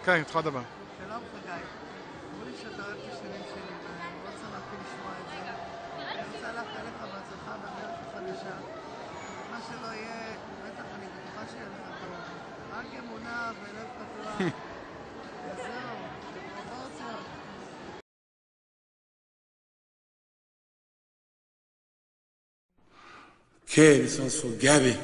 כן, התחלת לדבר. שלום חגי, אמרו לי שאתה אוהב את השירים שלי ומאוד שמחתי לשמוע את זה. אני רוצה לאחל לך בהצלחה בדרך החדשה. מה שלא יהיה, בטח אני בטוחה שיהיה לך טוב. רק אמונה ולב פתוח. וזהו, בפרופורציות. Okay, this one's for Gabby.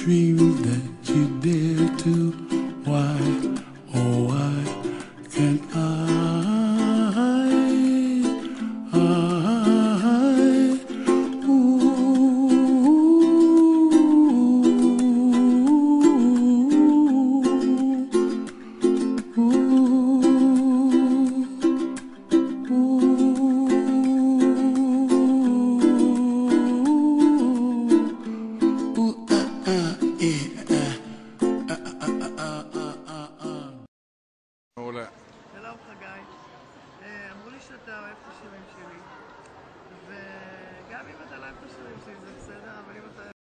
Dreams that you dare to, why, oh why can't I אתה אוהב את השירים שלי. וגם אם אתה לא אוהב את השירים שלי זה בסדר, אבל אם אתה